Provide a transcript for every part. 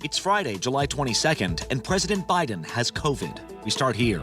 It's Friday, July 22nd, and President Biden has COVID. We start here.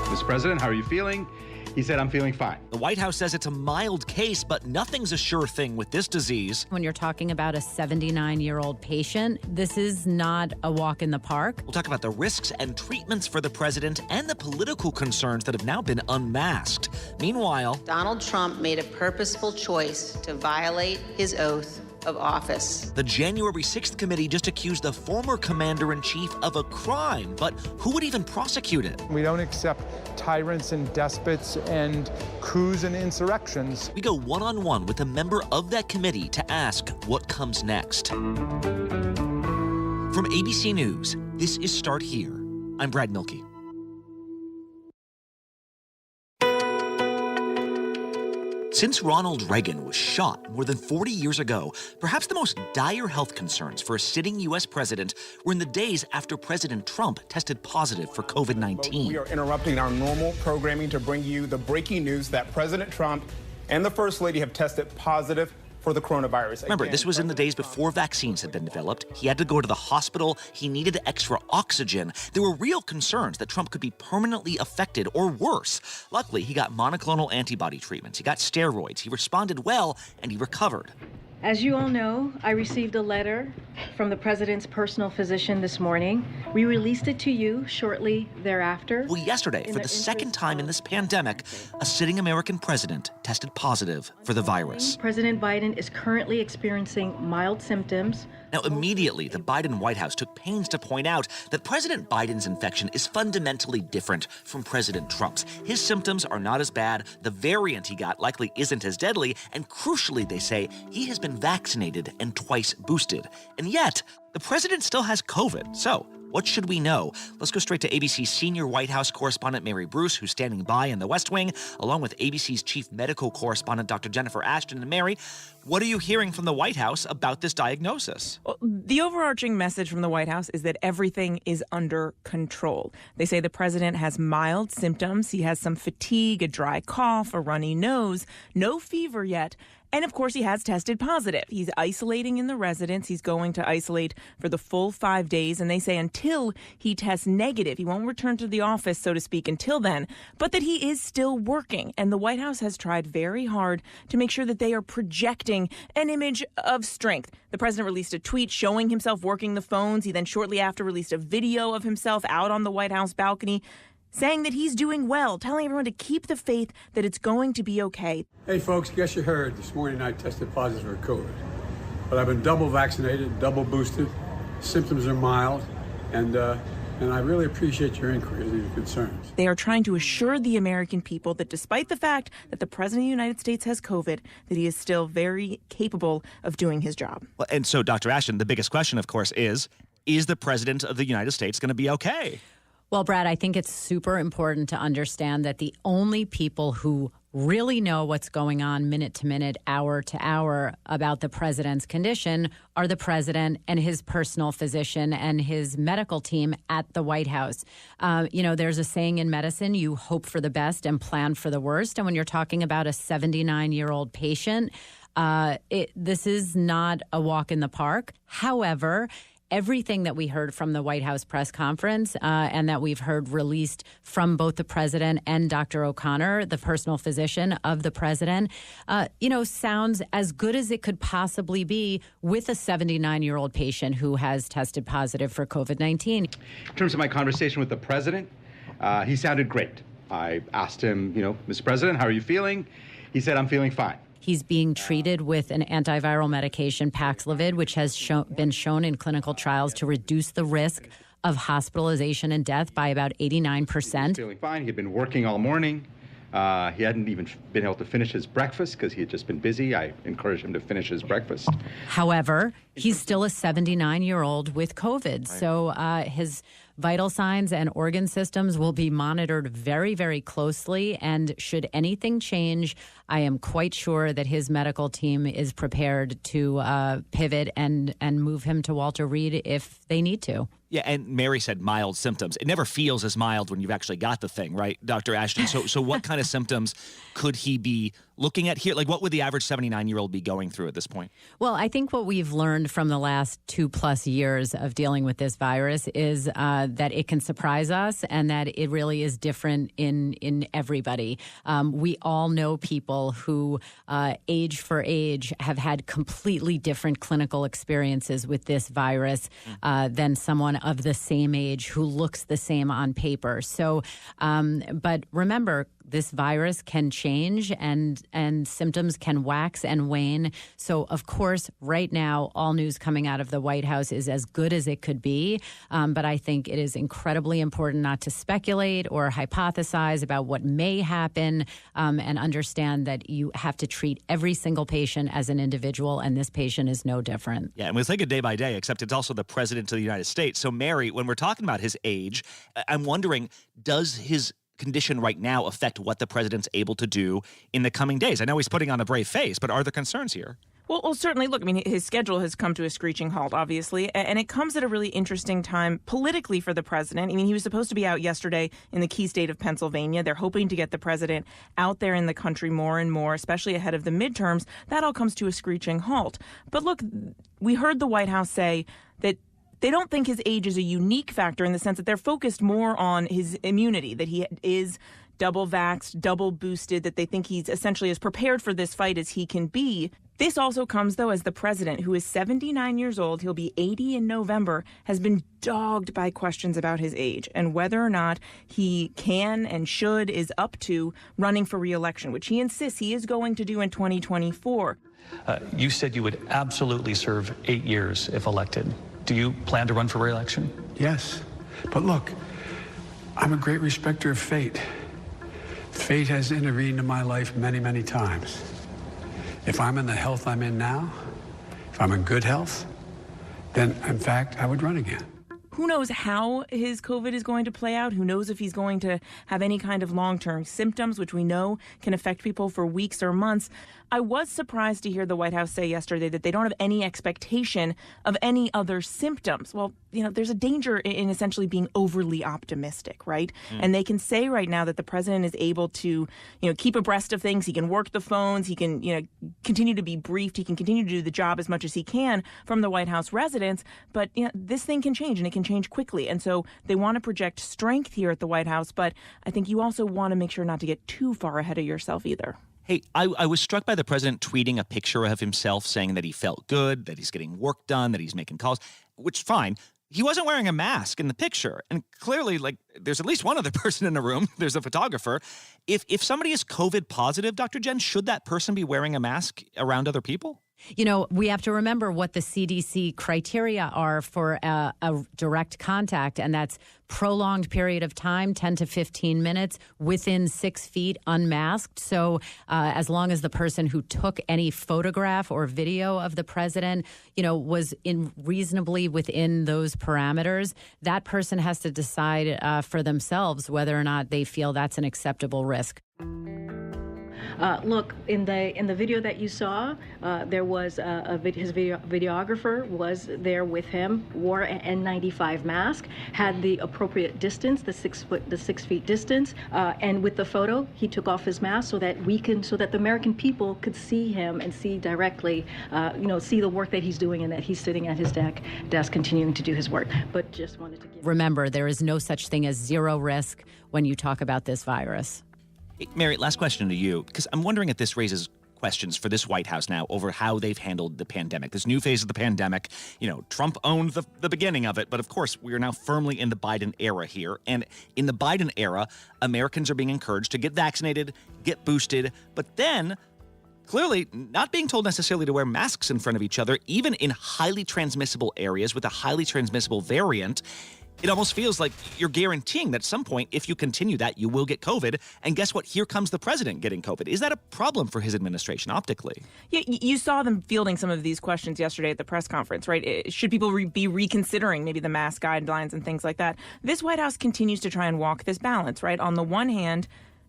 Mr. President, how are you feeling? He said, I'm feeling fine. The White House says it's a mild case, but nothing's a sure thing with this disease. When you're talking about a 79-year-old patient, this is not a walk in the park. We'll talk about the risks and treatments for the president and the political concerns that have now been unmasked. Meanwhile, Donald Trump made a purposeful choice to violate his oath of office. the January 6th committee just accused the former commander-in-chief of a crime, but who would even prosecute it? We don't accept tyrants and despots and coups and insurrections. We go one-on-one with a member of that committee to ask what comes next. From ABC News, this is Start Here. I'm Brad Milkey. Since Ronald Reagan was shot more than 40 years ago, perhaps the most dire health concerns for a sitting U.S. president were in the days after President Trump tested positive for COVID-19. We are interrupting our normal programming to bring you the breaking news that President Trump and the First Lady have tested positive for the coronavirus. Remember, this was in the days before vaccines had been developed. He had to go to the hospital. He needed extra oxygen. There were real concerns that Trump could be permanently affected or worse. Luckily, he got monoclonal antibody treatments. He got steroids. He responded well, and he recovered. As you all know, I received a letter from the president's personal physician this morning. We released it to you shortly thereafter. Well, yesterday, for the second time in this pandemic, a sitting American president tested positive for the virus. President Biden is currently experiencing mild symptoms. Now, immediately, the Biden White House took pains to point out that President Biden's infection is fundamentally different from President Trump's. His symptoms are not as bad, the variant he got likely isn't as deadly, and crucially, they say, he has been vaccinated and twice boosted. And yet, the president still has COVID. So, what should we know? Let's go straight to ABC's senior White House correspondent, Mary Bruce, who's standing by in the West Wing, along with ABC's chief medical correspondent, Dr. Jennifer Ashton. And Mary, what are you hearing from the White House about this diagnosis? Well, the overarching message from the White House is that everything is under control. They say the president has mild symptoms. He has some fatigue, a dry cough, a runny nose, no fever yet. And, of course, he has tested positive. He's isolating in the residence. He's going to isolate for the full 5 days. And they say until he tests negative, he won't return to the office, so to speak, until then, but that he is still working. And the White House has tried very hard to make sure that they are projecting an image of strength. The president released a tweet showing himself working the phones. He then shortly after released a video of himself out on the White House balcony, saying that he's doing well, telling everyone to keep the faith that it's going to be okay. Hey, folks, guess you heard this morning I tested positive for COVID. But I've been double vaccinated, double boosted. Symptoms are mild, and I really appreciate your inquiries and your concerns. They are trying to assure the American people that despite the fact that the president of the United States has COVID, that he is still very capable of doing his job. Well, and so, Dr. Ashton, the biggest question, of course, is the president of the United States going to be okay? Well, Brad, I think it's super important to understand that the only people who really know what's going on minute to minute, hour to hour about the president's condition are the president and his personal physician and his medical team at the White House. There's a saying in medicine, you hope for the best and plan for the worst. And when you're talking about a 79-year-old patient, this is not a walk in the park. However, everything that we heard from the White House press conference and that we've heard released from both the president and Dr. O'Connor, the personal physician of the president, sounds as good as it could possibly be with a 79-year-old patient who has tested positive for COVID-19. In terms of my conversation with the president, he sounded great. I asked him, Mr. President, how are you feeling? He said, I'm feeling fine. He's being treated with an antiviral medication, Paxlovid, which has been shown in clinical trials to reduce the risk of hospitalization and death by about 89%. He's feeling fine. He had been working all morning. He hadn't even been able to finish his breakfast because he had just been busy. I encouraged him to finish his breakfast. However, he's still a 79-year-old with COVID. Right. So his vital signs and organ systems will be monitored very, very closely. And should anything change, I am quite sure that his medical team is prepared to pivot and move him to Walter Reed if they need to. Yeah, and Mary said mild symptoms. It never feels as mild when you've actually got the thing, right, Dr. Ashton? So what kind of symptoms could he be looking at here? Like, what would the average 79-year-old be going through at this point? Well, I think what we've learned from the last 2+ years of dealing with this virus is that it can surprise us and that it really is different in everybody. We all know people who, age for age, have had completely different clinical experiences with this virus than someone of the same age who looks the same on paper. So, but remember, this virus can change and symptoms can wax and wane. So, of course, right now, all news coming out of the White House is as good as it could be. But I think it is incredibly important not to speculate or hypothesize about what may happen, and understand that you have to treat every single patient as an individual, and this patient is no different. Yeah, and we'll take it day by day, except it's also the president of the United States. So, Mary, when we're talking about his age, I'm wondering, does his condition right now affect what the president's able to do in the coming days? I know he's putting on a brave face, but are there concerns here? Well, certainly, look, I mean, his schedule has come to a screeching halt, obviously, and it comes at a really interesting time politically for the president. I mean, he was supposed to be out yesterday in the key state of Pennsylvania. They're hoping to get the president out there in the country more and more, especially ahead of the midterms. That all comes to a screeching halt. But look, we heard the White House say that they don't think his age is a unique factor in the sense that they're focused more on his immunity, that he is double vaxxed, double boosted, that they think he's essentially as prepared for this fight as he can be. This also comes, though, as the president, who is 79 years old, he'll be 80 in November, has been dogged by questions about his age and whether or not he can and should, is up to running for re-election, which he insists he is going to do in 2024. You said you would absolutely serve 8 years if elected. Do you plan to run for re-election? Yes. But look, I'm a great respecter of fate. Fate has intervened in my life many, many times. If I'm in the health I'm in now, if I'm in good health, then, in fact, I would run again. Who knows how his COVID is going to play out? Who knows if he's going to have any kind of long-term symptoms, which we know can affect people for weeks or months. I was surprised to hear the White House say yesterday that they don't have any expectation of any other symptoms. Well, you know, there's a danger in essentially being overly optimistic, right? And they can say right now that the president is able to, you know, keep abreast of things. He can work the phones. He can, you know, continue to be briefed. He can continue to do the job as much as he can from the White House residence. But, you know, this thing can change, and it can change quickly. And so they want to project strength here at the White House. But I think you also want to make sure not to get too far ahead of yourself either. Hey, I was struck by the president tweeting a picture of himself saying that he felt good, that he's getting work done, that he's making calls, which, fine. He wasn't wearing a mask in the picture. And clearly, like, there's at least one other person in the room. There's a photographer. If somebody is COVID positive, Dr. Jen, should that person be wearing a mask around other people? You know, we have to remember what the CDC criteria are for a direct contact, and that's prolonged period of time, 10 to 15 minutes, within 6 feet, unmasked. So as long as the person who took any photograph or video of the president, you know, was reasonably within those parameters, that person has to decide for themselves whether or not they feel that's an acceptable risk. Look, in the video that you saw, there was his videographer was there with him, wore an N95 mask, had the appropriate distance, the 6 feet distance, and with the photo, he took off his mask so that the American people could see him and see directly, see the work that he's doing and that he's sitting at his desk continuing to do his work. But just wanted to remember, there is no such thing as zero risk when you talk about this virus. Hey, Mary, last question to you, because I'm wondering if this raises questions for this White House now over how they've handled the pandemic, this new phase of the pandemic. You know, Trump owned the beginning of it, but of course, we are now firmly in the Biden era here. And in the Biden era, Americans are being encouraged to get vaccinated, get boosted, but then clearly not being told necessarily to wear masks in front of each other, even in highly transmissible areas with a highly transmissible variant. It almost feels like you're guaranteeing that at some point, if you continue that, you will get COVID. And guess what? Here comes the president getting COVID. Is that a problem for his administration optically? Yeah, you saw them fielding some of these questions yesterday at the press conference, right? Should people be reconsidering maybe the mask guidelines and things like that? This White House continues to try and walk this balance, right? On the one hand,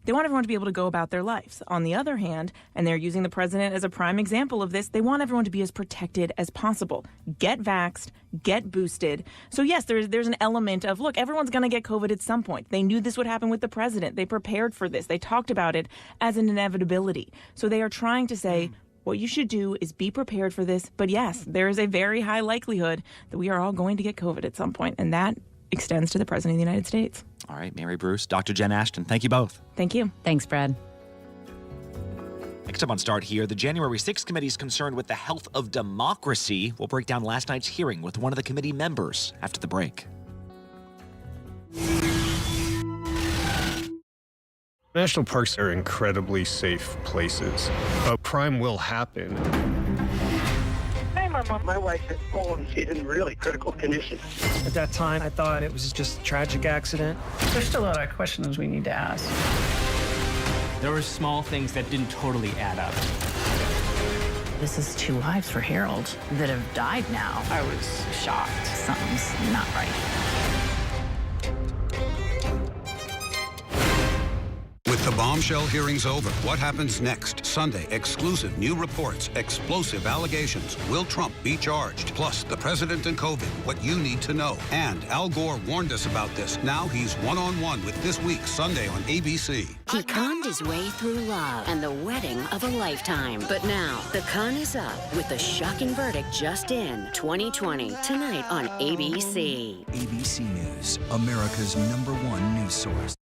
They want everyone to be able to go about their lives. On the other hand, and they're using the president as a prime example of this, they want everyone to be as protected as possible. Get vaxxed, get boosted. So yes, there's an element of, look, everyone's going to get COVID at some point. They knew this would happen with the president. They prepared for this. They talked about it as an inevitability. So they are trying to say, what you should do is be prepared for this. But yes, there is a very high likelihood that we are all going to get COVID at some point, and that extends to the president of the United States. All right, Mary Bruce, Dr. Jen Ashton, thank you both. Thank you. Thanks, Brad. Next up on Start Here, the January 6th committee is concerned with the health of democracy. We'll break down last night's hearing with one of the committee members after the break. National parks are incredibly safe places, but crime will happen. Hey, my wife had fallen. She's in really critical condition. At that time, I thought it was just a tragic accident. There's still a lot of questions we need to ask. There were small things that didn't totally add up. This is 2 lives for Harold that have died now. I was shocked. Something's not right. With the bombshell hearings over, what happens next? Sunday, exclusive new reports, explosive allegations. Will Trump be charged? Plus, the president and COVID, what you need to know. And Al Gore warned us about this. Now he's one-on-one with This Week, Sunday on ABC. He conned his way through love and the wedding of a lifetime. But now, the con is up with the shocking verdict just in 2020, tonight on ABC. ABC News, America's #1 news source.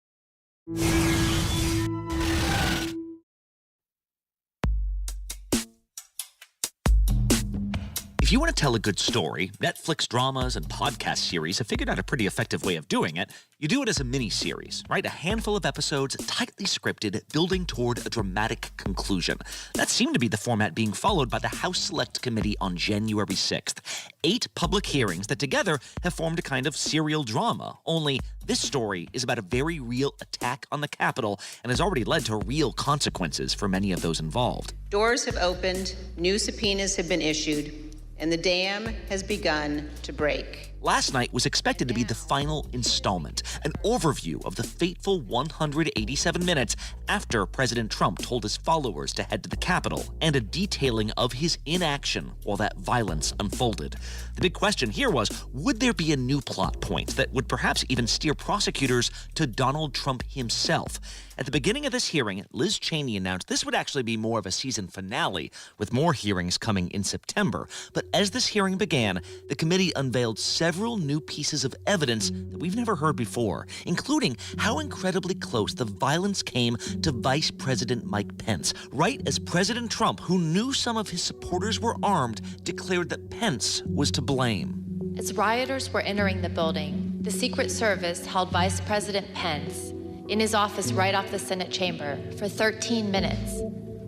If you want to tell a good story, Netflix dramas and podcast series have figured out a pretty effective way of doing it. You do it as a mini-series, right? A handful of episodes, tightly scripted, building toward a dramatic conclusion. That seemed to be the format being followed by the House Select Committee on January 6th. 8 public hearings that together have formed a kind of serial drama. Only this story is about a very real attack on the Capitol and has already led to real consequences for many of those involved. Doors have opened, new subpoenas have been issued, and the dam has begun to break. Last night was expected to be the final installment, an overview of the fateful 187 minutes after President Trump told his followers to head to the Capitol, and a detailing of his inaction while that violence unfolded. The big question here was, would there be a new plot point that would perhaps even steer prosecutors to Donald Trump himself? At the beginning of this hearing, Liz Cheney announced this would actually be more of a season finale, with more hearings coming in September. But as this hearing began, the committee unveiled several new pieces of evidence that we've never heard before, including how incredibly close the violence came to Vice President Mike Pence, right as President Trump, who knew some of his supporters were armed, declared that Pence was to blame. As rioters were entering the building, the Secret Service held Vice President Pence in his office right off the Senate chamber for 13 minutes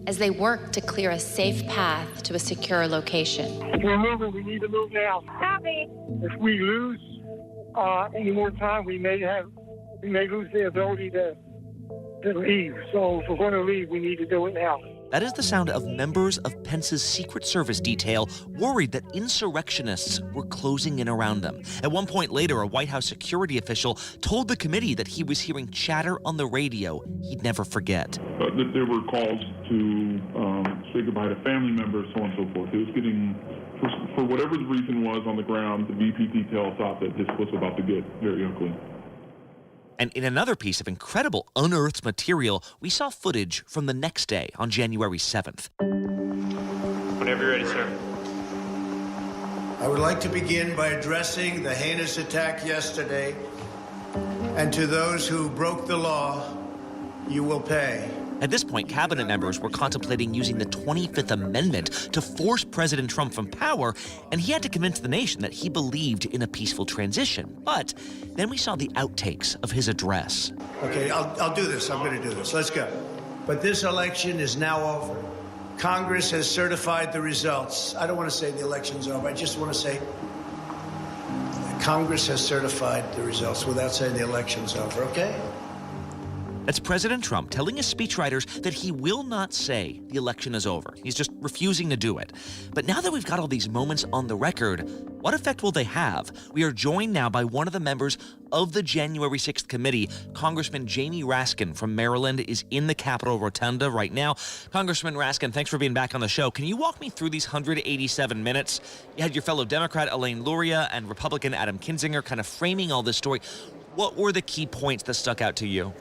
as they worked to clear a safe path to a secure location. If we're moving, we need to move now. Copy. If we lose any more time, we may lose the ability to leave. So if we're going to leave, we need to do it now. That is the sound of members of Pence's Secret Service detail worried that insurrectionists were closing in around them. At one point later, a White House security official told the committee that he was hearing chatter on the radio he'd never forget. That there were calls to say goodbye to family members, so on and so forth. It was getting, for whatever the reason was on the ground, the VP detail thought that this was about to get very ugly. And in another piece of incredible unearthed material, we saw footage from the next day on January 7th. Whenever you're ready, sir. I would like to begin by addressing the heinous attack yesterday, and to those who broke the law, you will pay. At this point, cabinet members were contemplating using the 25th Amendment to force President Trump from power, and he had to convince the nation that he believed in a peaceful transition. But then we saw the outtakes of his address. Okay, I'll do this. I'm going to do this. Let's go. But this election is now over. Congress has certified the results. I don't want to say the election's over. I just want to say Congress has certified the results without saying the election's over, okay? That's President Trump telling his speechwriters that he will not say the election is over. He's just refusing to do it. But now that we've got all these moments on the record, What effect will they have? We are joined now by one of the members of the January 6th committee. Congressman Jamie Raskin from Maryland is in the Capitol Rotunda right now. Congressman Raskin, thanks for being back on the show. Can you walk me through these 187 minutes? You had your fellow Democrat Elaine Luria and Republican Adam Kinzinger kind of framing all this story. What were the key points that stuck out to you?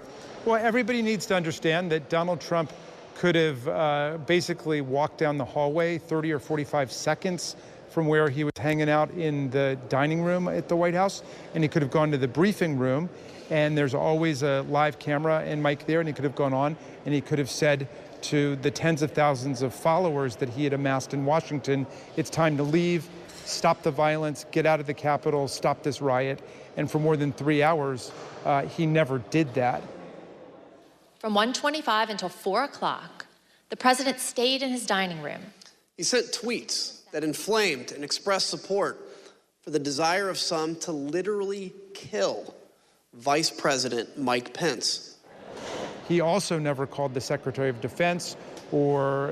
Well, everybody needs to understand that Donald Trump could have basically walked down the hallway 30 or 45 seconds from where he was hanging out in the dining room at the White House, and he could have gone to the briefing room, and there's always a live camera and mic there, and he could have gone on, and he could have said to the tens of thousands of followers that he had amassed in Washington, it's time to leave, stop the violence, get out of the Capitol, stop this riot. And for more than 3 hours, he never did that. From 1:25 until 4 o'clock, the president stayed in his dining room. He sent tweets that inflamed and expressed support for the desire of some to literally kill Vice President Mike Pence. He also never called the Secretary of Defense or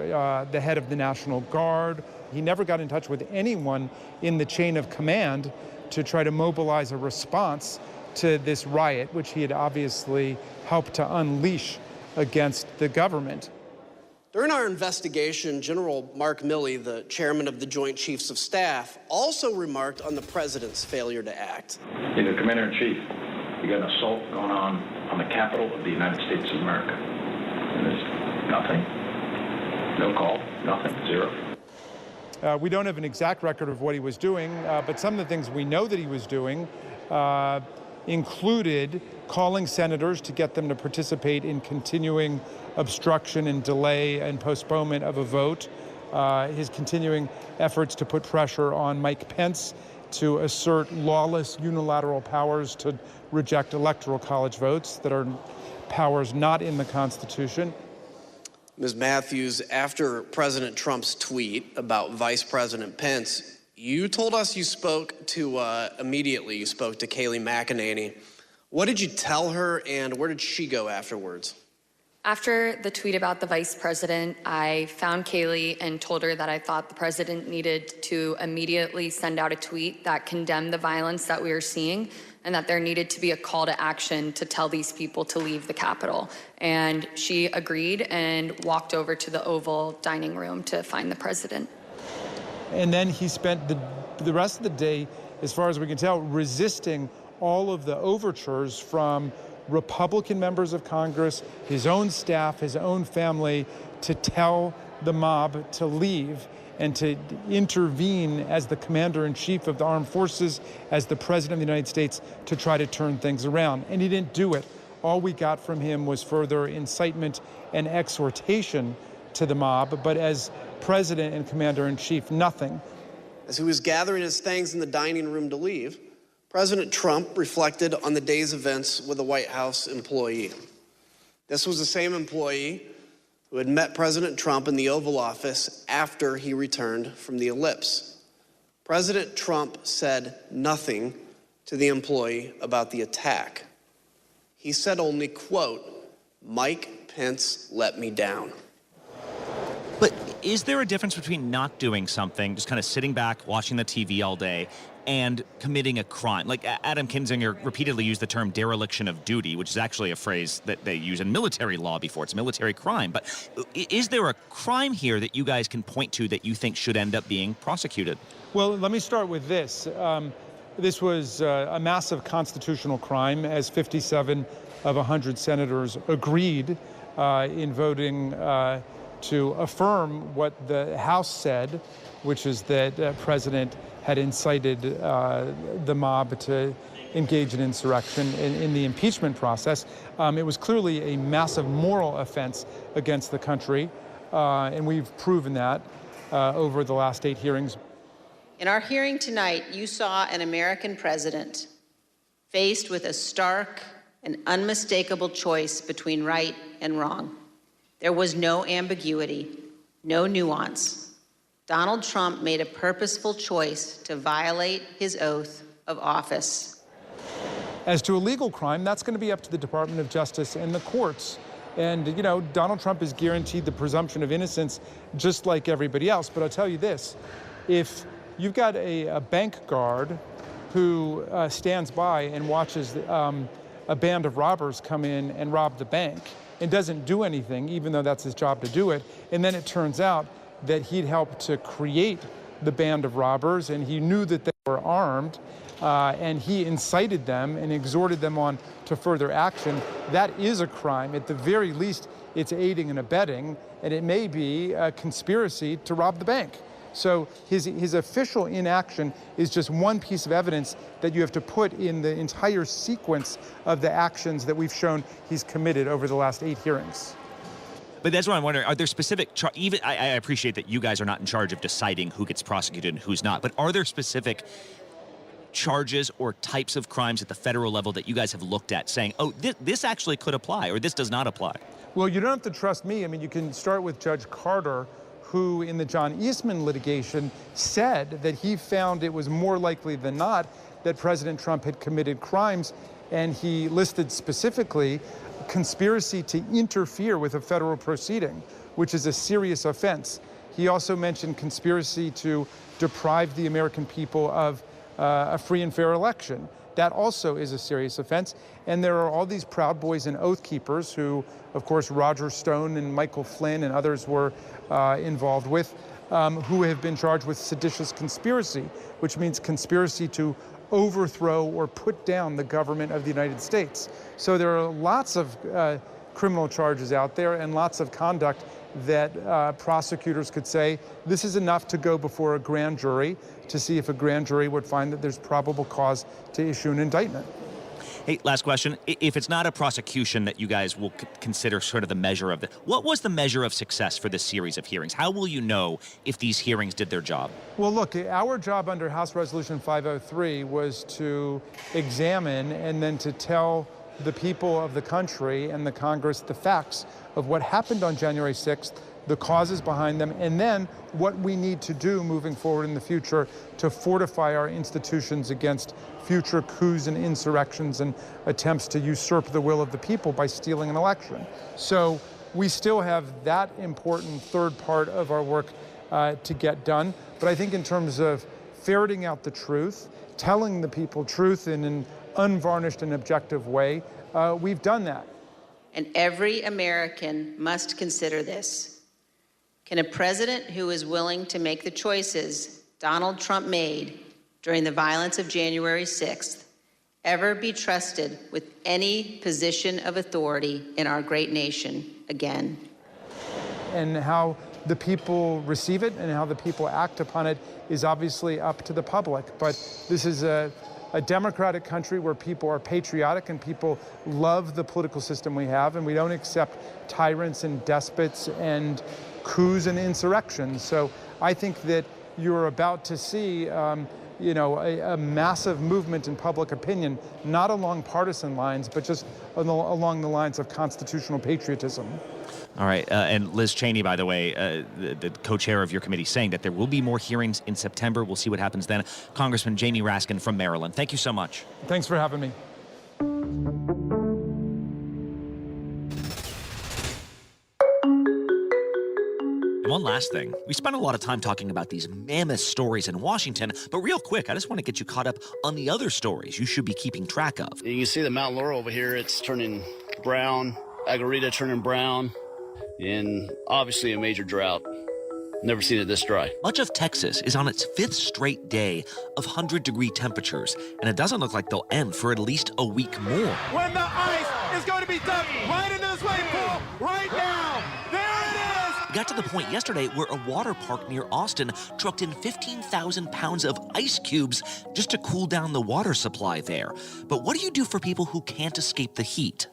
the head of the National Guard. He never got in touch with anyone in the chain of command to try to mobilize a response to this riot, which he had obviously helped to unleash against the government. During our investigation, General Mark Milley, the chairman of the Joint Chiefs of Staff, also remarked on the president's failure to act. Commander-in-Chief, you got an assault going on the Capitol of the United States of America. And there's nothing, no call, nothing, zero. We don't have an exact record of what he was doing, but some of the things we know that he was doing included calling senators to get them to participate in continuing obstruction and delay and postponement of a vote, his continuing efforts to put pressure on Mike Pence to assert lawless unilateral powers to reject electoral college votes that are powers not in the Constitution. Ms. Matthews, after President Trump's tweet about Vice President Pence, you told us you spoke to, immediately you spoke to Kayleigh McEnany. What did you tell her, and where did she go afterwards? After the tweet about the vice president, I found Kayleigh and told her that I thought the president needed to immediately send out a tweet that condemned the violence that we were seeing, and that there needed to be a call to action to tell these people to leave the Capitol. And she agreed and walked over to the Oval dining room to find the president. And then he spent the rest of the day, as far as we can tell, resisting all of the overtures from Republican members of Congress, his own staff, his own family, to tell the mob to leave and to intervene as the commander-in-chief of the armed forces, as the president of the United States, to try to turn things around. And he didn't do it. All we got from him was further incitement and exhortation to the mob, but as president and commander-in-chief, nothing. As he was gathering his things in the dining room to leave, President Trump reflected on the day's events with a White House employee. This was the same employee who had met President Trump in the Oval Office after he returned from the ellipse. President Trump said nothing to the employee about the attack. He said only, quote, "Mike Pence let me down." But is there a difference between not doing something, just kind of sitting back, watching the TV all day, and committing a crime? Like Adam Kinzinger repeatedly used the term dereliction of duty, which is actually a phrase that they use in military law before. It's military crime. But is there a crime here that you guys can point to that you think should end up being prosecuted? Well, let me start with this. This was a massive constitutional crime, as 57 of 100 senators agreed in voting to affirm what the House said, which is that President had incited the mob to engage in insurrection in the impeachment process. It was clearly a massive moral offense against the country, and we've proven that over the last 8 hearings. In our hearing tonight, you saw an American president faced with a stark and unmistakable choice between right and wrong. There was no ambiguity, no nuance. Donald Trump made a purposeful choice to violate his oath of office. As to a legal crime, that's going to be up to the Department of Justice and the courts. And, you know, Donald Trump is guaranteed the presumption of innocence just like everybody else. But I'll tell you this, if you've got a bank guard who stands by and watches a band of robbers come in and rob the bank and doesn't do anything, even though that's his job to do it. And then it turns out that he'd helped to create the band of robbers, and he knew that they were armed, and he incited them and exhorted them on to further action. That is a crime. At the very least, it's aiding and abetting, and it may be a conspiracy to rob the bank. So his official inaction is just one piece of evidence that you have to put in the entire sequence of the actions that we've shown he's committed over the last 8 hearings. But that's what I'm wondering. Are there specific I appreciate that you guys are not in charge of deciding who gets prosecuted and who's not, but are there specific charges or types of crimes at the federal level that you guys have looked at saying, oh, this actually could apply or this does not apply? Well, you don't have to trust me. I mean, you can start with Judge Carter, who in the John Eastman litigation said that he found it was more likely than not that President Trump had committed crimes, and he listed specifically conspiracy to interfere with a federal proceeding, which is a serious offense. He also mentioned conspiracy to deprive the American people of a free and fair election. That also is a serious offense. And there are all these Proud Boys and Oath Keepers who, of course, Roger Stone and Michael Flynn and others were involved with, who have been charged with seditious conspiracy, which means conspiracy to overthrow or put down the government of the United States. So there are lots of criminal charges out there and lots of conduct that prosecutors could say, this is enough to go before a grand jury to see if a grand jury would find that there's probable cause to issue an indictment. Hey, last question. If it's not a prosecution that you guys will consider sort of the measure of what was the measure of success for this series of hearings? How will you know if these hearings did their job? Well, look, our job under House Resolution 503 was to examine and then to tell the people of the country and the Congress the facts of what happened on January 6th, the causes behind them, and then what we need to do moving forward in the future to fortify our institutions against future coups and insurrections and attempts to usurp the will of the people by stealing an election. So we still have that important third part of our work to get done. But I think in terms of ferreting out the truth, telling the people truth in an unvarnished and objective way, we've done that. And every American must consider this. Can a president who is willing to make the choices Donald Trump made during the violence of January 6th ever be trusted with any position of authority in our great nation again? And how the people receive it and how the people act upon it is obviously up to the public. But this is a democratic country where people are patriotic and people love the political system we have, and we don't accept tyrants and despots and coups and insurrections. So I think that you're about to see a massive movement in public opinion, not along partisan lines, but just along the lines of constitutional patriotism. All right. And Liz Cheney, by the way, the co-chair of your committee, saying that there will be more hearings in September. We'll see what happens then. Congressman Jamie Raskin from Maryland, thank you so much. Thanks for having me. And one last thing. We spent a lot of time talking about these mammoth stories in Washington, but real quick, I just want to get you caught up on the other stories you should be keeping track of. You can see the Mount Laurel over here. It's turning brown. Agorita turning brown. And obviously a major drought. Never seen it this dry. Much of Texas is on its 5th straight day of 100-degree temperatures, and it doesn't look like they'll end for at least a week more. When the ice is going to be dumped right into the swimming pool right now. There it is! It got to the point yesterday where a water park near Austin trucked in 15,000 pounds of ice cubes just to cool down the water supply there. But what do you do for people who can't escape the heat?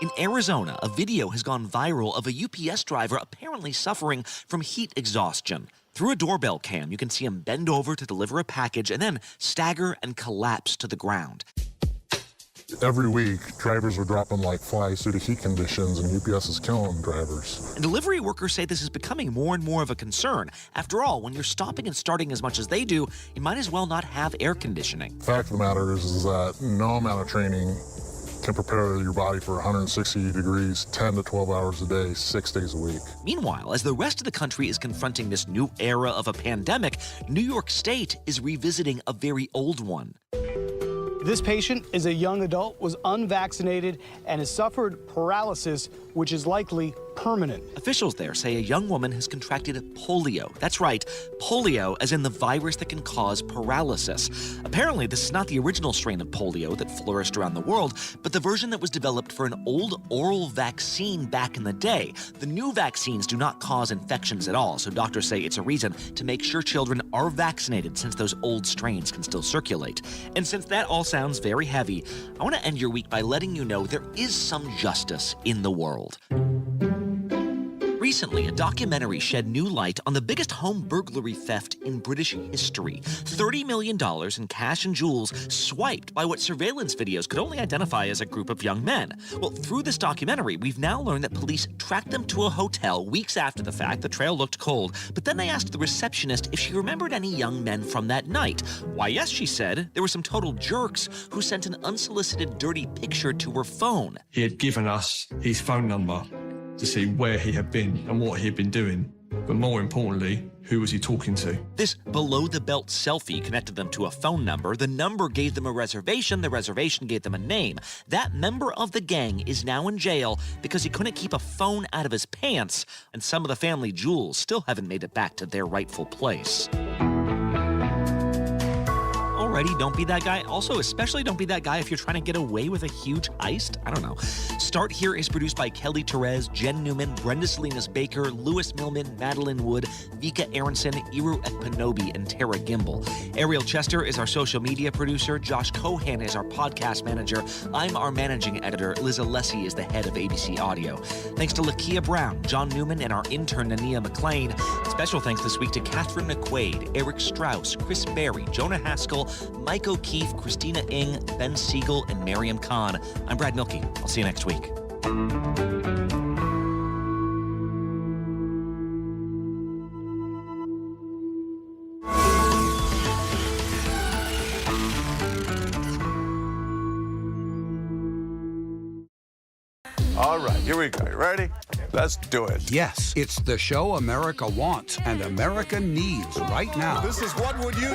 In Arizona, a video has gone viral of a UPS driver apparently suffering from heat exhaustion. Through a doorbell cam, you can see him bend over to deliver a package and then stagger and collapse to the ground. Every week, drivers are dropping like flies due to heat conditions, and UPS is killing drivers. And delivery workers say this is becoming more and more of a concern. After all, when you're stopping and starting as much as they do, you might as well not have air conditioning. The fact of the matter is that no amount of training can prepare your body for 160 degrees, 10 to 12 hours a day, 6 days a week. Meanwhile, as the rest of the country is confronting this new era of a pandemic, New York State is revisiting a very old one. This patient is a young adult, was unvaccinated, and has suffered paralysis, which is likely permanent. Officials there say a young woman has contracted polio. That's right, polio, as in the virus that can cause paralysis. Apparently, this is not the original strain of polio that flourished around the world, but the version that was developed for an old oral vaccine back in the day. The new vaccines do not cause infections at all, so doctors say it's a reason to make sure children are vaccinated since those old strains can still circulate. And since that all sounds very heavy, I want to end your week by letting you know there is some justice in the world. Recently, a documentary shed new light on the biggest home burglary theft in British history. $30 million in cash and jewels swiped by what surveillance videos could only identify as a group of young men. Well, through this documentary, we've now learned that police tracked them to a hotel weeks after the fact. The trail looked cold, but then they asked the receptionist if she remembered any young men from that night. Why, yes, she said. There were some total jerks who sent an unsolicited dirty picture to her phone. He had given us his phone number to see where he had been and what he had been doing. But more importantly, who was he talking to? This below-the-belt selfie connected them to a phone number. The number gave them a reservation. The reservation gave them a name. That member of the gang is now in jail because he couldn't keep a phone out of his pants, and some of the family jewels still haven't made it back to their rightful place. Alrighty, don't be that guy. Also, especially don't be that guy if you're trying to get away with a huge heist. I don't know. Start Here is produced by Kelly Therese, Jen Newman, Brenda Salinas Baker, Lewis Millman, Madeline Wood, Vika Aronson, Iru Ekpanobi, and Tara Gimbel. Ariel Chester is our social media producer. Josh Cohan is our podcast manager. I'm our managing editor. Liz Alessi is the head of ABC Audio. Thanks to Lakia Brown, John Newman, and our intern, Nania McLean. Special thanks this week to Catherine McQuaid, Eric Strauss, Chris Berry, Jonah Haskell, Mike O'Keefe, Christina Ng, Ben Siegel, and Miriam Khan. I'm Brad Milkey. I'll see you next week. All right, here we go. You ready? Let's do it. Yes, it's the show America wants and America needs right now. This is What Would You